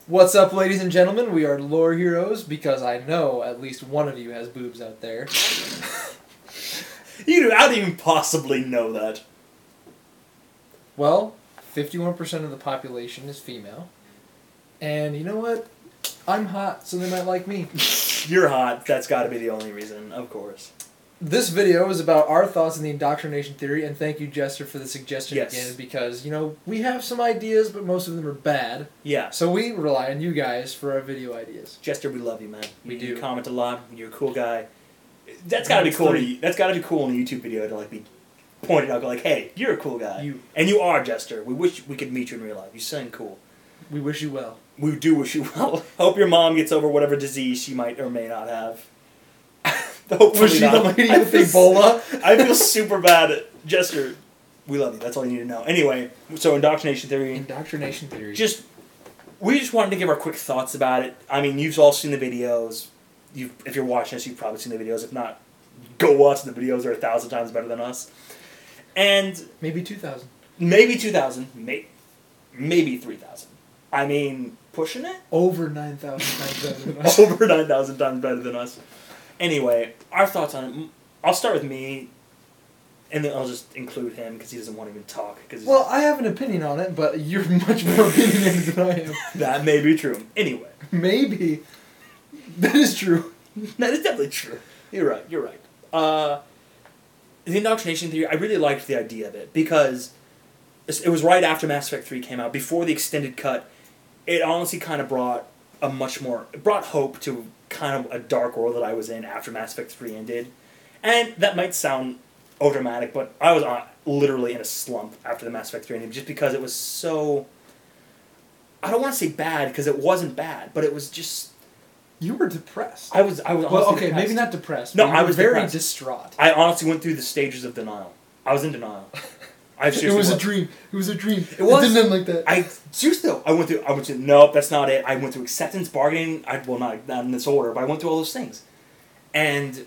What's up, ladies and gentlemen? We are Lore Heroes because I know at least one of you has boobs out there. How do you possibly know that? Well, 51% of the population is female. And you know what? I'm hot, so they might like me. You're hot. That's got to be the only reason, of course. This video is about our thoughts on the indoctrination theory, and thank you, Jester, for the suggestion again, because, we have some ideas, but most of them are bad. Yeah. So we rely on you guys for our video ideas. Jester, we love you, man. We do. You comment a lot. You're a cool guy. That's got to be cool. That's got to be cool in a YouTube video to be pointed out, go hey, you're a cool guy. And you are, Jester. We wish we could meet you in real life. You sound cool. We wish you well. We do wish you well. Hope your mom gets over whatever disease she might or may not have. Was she the lady with Ebola? I feel super bad. Jester, we love you. That's all you need to know. Anyway, so indoctrination theory. Indoctrination theory. We just wanted to give our quick thoughts about it. I mean, you've all seen the videos. If you're watching us, you've probably seen the videos. If not, go watch the videos. They're 1,000 times better than us. And maybe 2,000. Maybe 2,000. Maybe 3,000. I mean, pushing it? Over 9,000 times better than us. Over 9,000 times better than us. Anyway, our thoughts on it. I'll start with me, and then I'll just include him because he doesn't want to even talk. Well, I have an opinion on it, but you're much more opinionated than I am. That may be true. Anyway. Maybe. That is true. That is definitely true. You're right. The indoctrination theory, I really liked the idea of it because it was right after Mass Effect 3 came out, before the extended cut. It honestly kind of brought it brought hope to kind of a dark world that I was in after Mass Effect 3 ended. And that might sound overdramatic, but I was literally in a slump after the Mass Effect 3 ended just because it was so... I don't want to say bad, because it wasn't bad, but it was just... You were depressed. I was honestly depressed. Maybe not depressed. No, I was very distraught. I honestly went through the stages of denial. I was in denial. It was a dream. It was a dream. It didn't end like that. Seriously though, I went through, nope, that's not it. I went through acceptance, bargaining, not in this order, but I went through all those things. And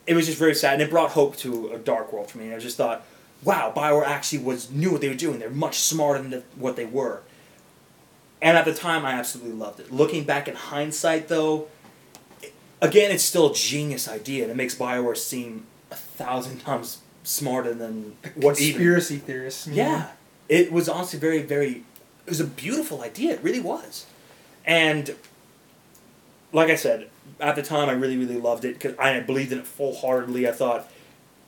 it was just very sad, and it brought hope to a dark world for me. And I just thought, wow, BioWare actually knew what they were doing. They're much smarter than what they were. And at the time, I absolutely loved it. Looking back in hindsight, though, again, it's still a genius idea, and it makes BioWare seem 1,000 times smarter than what conspiracy theorists. Yeah. It was honestly very, very... It was a beautiful idea. It really was. And, like I said, at the time, I really, really loved it, because I believed in it full-heartedly. I thought,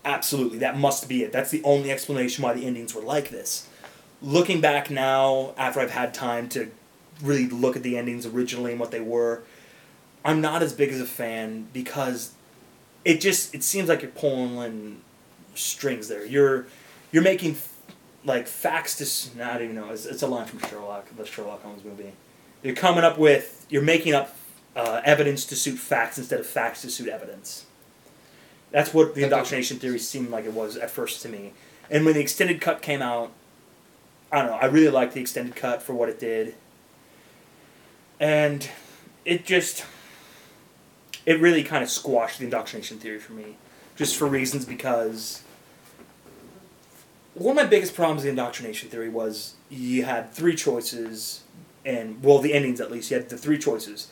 absolutely, that must be it. That's the only explanation why the endings were like this. Looking back now, after I've had time to really look at the endings originally and what they were, I'm not as big as a fan because it seems like you're pulling strings there. You're making facts to... I don't even know. It's a line from Sherlock, the Sherlock Holmes movie. You're making up evidence to suit facts instead of facts to suit evidence. That's what the indoctrination theory seemed like it was at first to me. And when the extended cut came out, I don't know, I really liked the extended cut for what it did. And it really kind of squashed the indoctrination theory for me. Just for reasons because one of my biggest problems with the indoctrination theory was you had three choices, and, well, the endings at least, you had the three choices.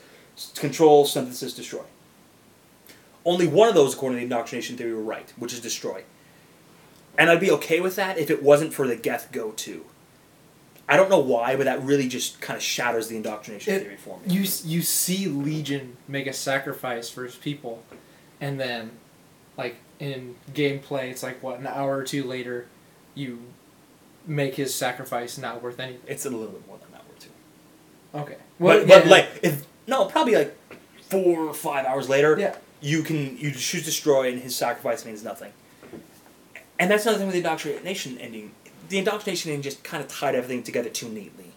Control, synthesis, destroy. Only one of those, according to the indoctrination theory, were right, which is destroy. And I'd be okay with that if it wasn't for the Geth go-to. I don't know why, but that really just kind of shatters the indoctrination theory for me. You see Legion make a sacrifice for his people, and then, in gameplay, it's an hour or two later, you make his sacrifice not worth anything. It's a little bit more than an hour or two. Okay. Well, probably 4 or 5 hours later, yeah. you choose destroy, and his sacrifice means nothing. And that's another thing with the indoctrination ending. The indoctrination ending just kind of tied everything together too neatly.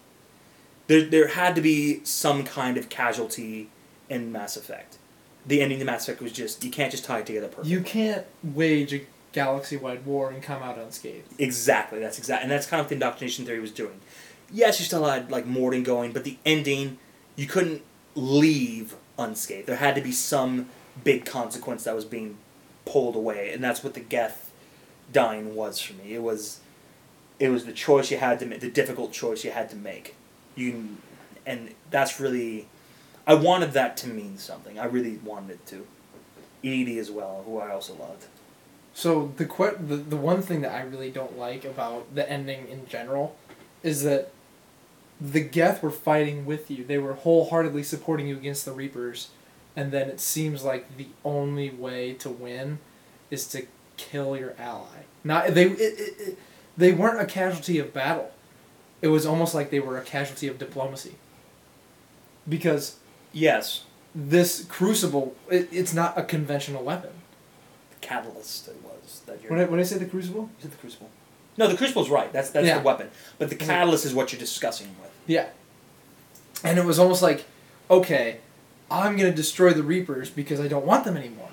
There had to be some kind of casualty in Mass Effect. The ending to Mass Effect was just, you can't just tie it together perfectly. You can't wage a galaxy-wide war and come out unscathed. Exactly, and that's kind of what the indoctrination theory was doing. Yes, you still had Morden going, but the ending, you couldn't leave unscathed. There had to be some big consequence that was being pulled away, and that's what the Geth dying was for me. It was the choice you had to make, the difficult choice you had to make. And that's really, I wanted that to mean something. I really wanted it to. Edie as well, who I also loved. So the one thing that I really don't like about the ending in general is that the Geth were fighting with you. They were wholeheartedly supporting you against the Reapers, and then it seems like the only way to win is to kill your ally. Not they weren't a casualty of battle. It was almost like they were a casualty of diplomacy. Because yes, this crucible, it's not a conventional weapon. The catalyst it was that you're. When I say the crucible, you said the crucible. No, the crucible's right. That's the weapon. But the catalyst is what you're discussing with. Yeah. And it was almost like, okay, I'm gonna destroy the Reapers because I don't want them anymore.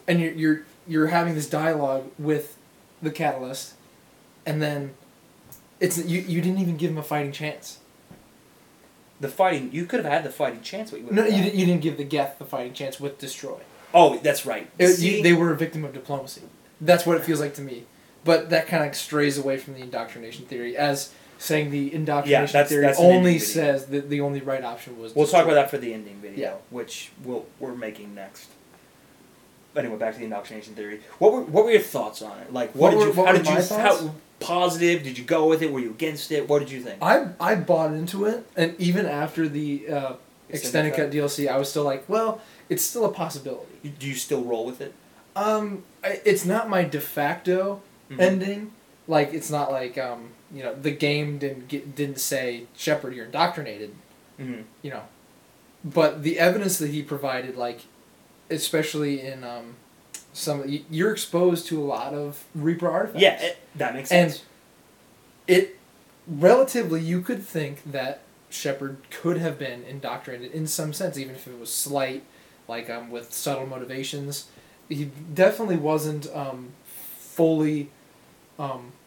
And you're having this dialogue with the catalyst, and then you didn't even give him a fighting chance. You could have had the fighting chance, but you didn't give the Geth the fighting chance with destroy. Oh, that's right. They were a victim of diplomacy. That's what it feels like to me. But that kind of strays away from the indoctrination theory, as saying the indoctrination theory only says that the only right option was. We'll talk about that for the ending video, which we're making next. Anyway, back to the indoctrination theory. What were your thoughts on it? Like, how positive did you go with it? Were you against it? What did you think? I bought into it, and even after the extended cut DLC, I was still like, well, it's still a possibility. Do you still roll with it? It's not my de facto ending. Like, it's not like the game didn't say, Shepard, you're indoctrinated. Mm-hmm. But the evidence that he provided, like, especially in you're exposed to a lot of Reaper artifacts. Yeah, that makes sense. And relatively, you could think that Shepard could have been indoctrinated in some sense, even if it was slight, like with subtle motivations. He definitely wasn't fully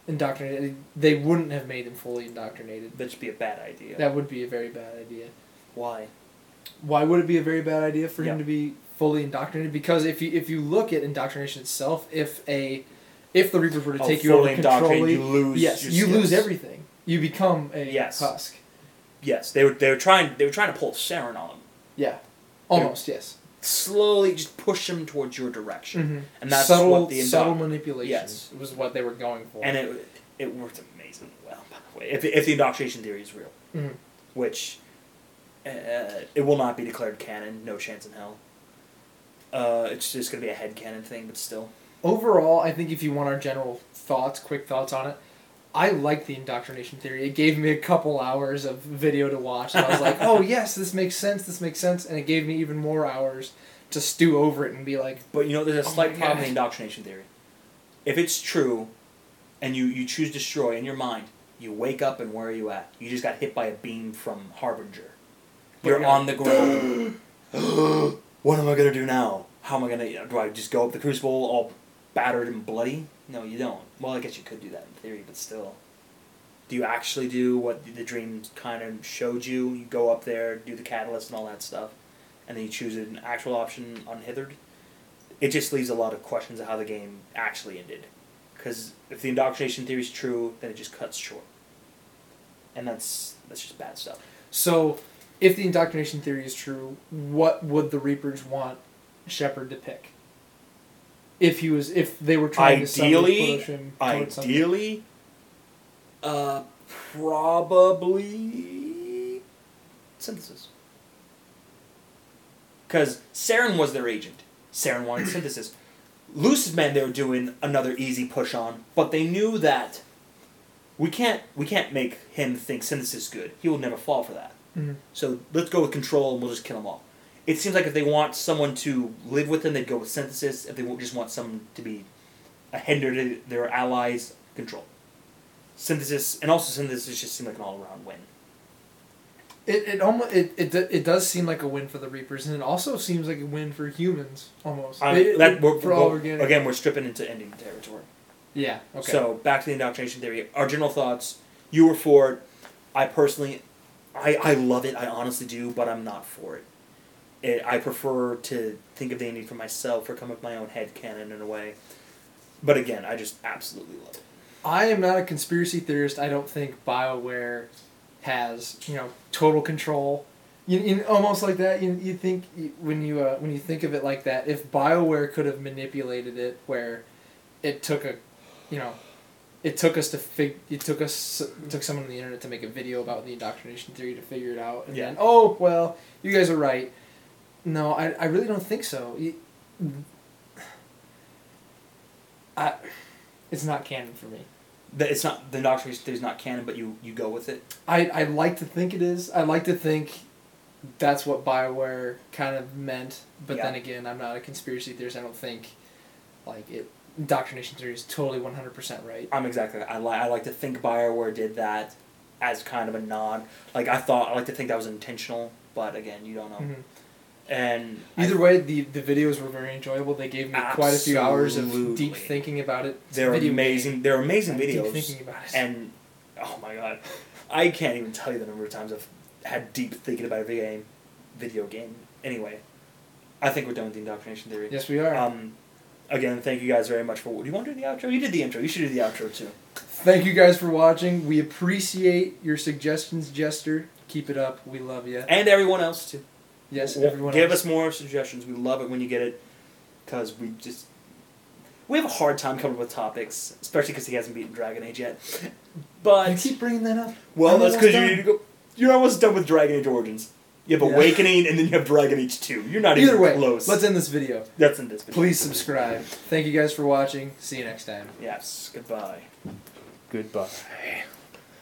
indoctrinated. They wouldn't have made him fully indoctrinated. That'd just be a bad idea. That would be a very bad idea. Why? Why would it be a very bad idea for him to be fully indoctrinated? Because if you look at indoctrination itself, if the Reapers were to take you over control, you lose everything. You become a husk. Yes, they were trying to pull Saren on him. Yeah, almost yes. Slowly, just push him towards your direction, and that's subtle manipulation. Yes, was what they were going for, and it worked amazingly well. By the way, if the indoctrination theory is real, which it will not be declared canon, no chance in hell. It's just going to be a headcanon thing, but still. Overall, I think if you want our general quick thoughts on it, I like the indoctrination theory. It gave me a couple hours of video to watch, and I was like, oh yes, this makes sense, and it gave me even more hours to stew over it and be like... But there's a slight problem in the indoctrination theory. If it's true, and you choose destroy in your mind, you wake up and where are you at? You just got hit by a beam from Harbinger. You're on the ground. What am I going to do now? How am I going to... Do I just go up the crucible all battered and bloody? No, you don't. Well, I guess you could do that in theory, but still. Do you actually do what the dream kind of showed you? You go up there, do the catalyst and all that stuff, and then you choose an actual option unhithered? It just leaves a lot of questions of how the game actually ended. Because if the indoctrination theory is true, then it just cuts short. And that's just bad stuff. So, if the indoctrination theory is true, what would the Reapers want Shepard to pick? If they were trying to push him towards something. Probably synthesis. Because Saren was their agent. Saren wanted synthesis. Luce's men they were doing another easy push on, but they knew that we can't make him think synthesis is good. He will never fall for that. Mm-hmm. So let's go with control and we'll just kill them all. It seems like if they want someone to live with them, they'd go with synthesis. If they just want someone to be a hinder to their allies, control. Synthesis just seemed like an all-around win. It does seem like a win for the Reapers, and it also seems like a win for humans, almost. Again, we're stripping into ending territory. Yeah, okay. So, back to the indoctrination theory. Our general thoughts, you were for it. I personally, I love it, I honestly do, but I'm not for it. I prefer to think of the ending for myself or come up with my own headcanon in a way. But again, I just absolutely love it. I am not a conspiracy theorist. I don't think BioWare has, you know, total control. You almost like that. You think when you think of it like that, if BioWare could have manipulated it, where it took it took someone on the internet to make a video about the indoctrination theory to figure it out, and then oh well, you guys are right. No, I really don't think so. It's not canon for me. It's not, the indoctrination theory is not canon, but you go with it. I like to think it is. I like to think that's what BioWare kind of meant, but then again, I'm not a conspiracy theorist. I don't think indoctrination theory is totally 100% right. I'm exactly that. I like to think BioWare did that as kind of a nod. I like to think that was intentional, but again, you don't know. Mm-hmm. And either way, the videos were very enjoyable. They gave me quite a few hours of deep thinking about it. They're amazing. They're amazing videos. Deep thinking about it. And oh my god, I can't even tell you the number of times I've had deep thinking about a video game. Anyway, I think we're done with the indoctrination theory. Yes, we are. Again, thank you guys very much for... Do you want to do the outro? You did the intro. You should do the outro, too. Thank you guys for watching. We appreciate your suggestions, Jester. Keep it up. We love you. And everyone else, too. Yes, everyone Give else. us more suggestions. We love it when you get it. Because we have a hard time coming up with topics. Especially because he hasn't beaten Dragon Age yet. But... You keep bringing that up. Well, that's because you need to go... You're almost done with Dragon Age Origins. You have Awakening, and then you have Dragon Age 2. You're not even close. Let's end this video. Let's end this video. Please subscribe. Thank you guys for watching. See you next time. Yes. Goodbye. Goodbye.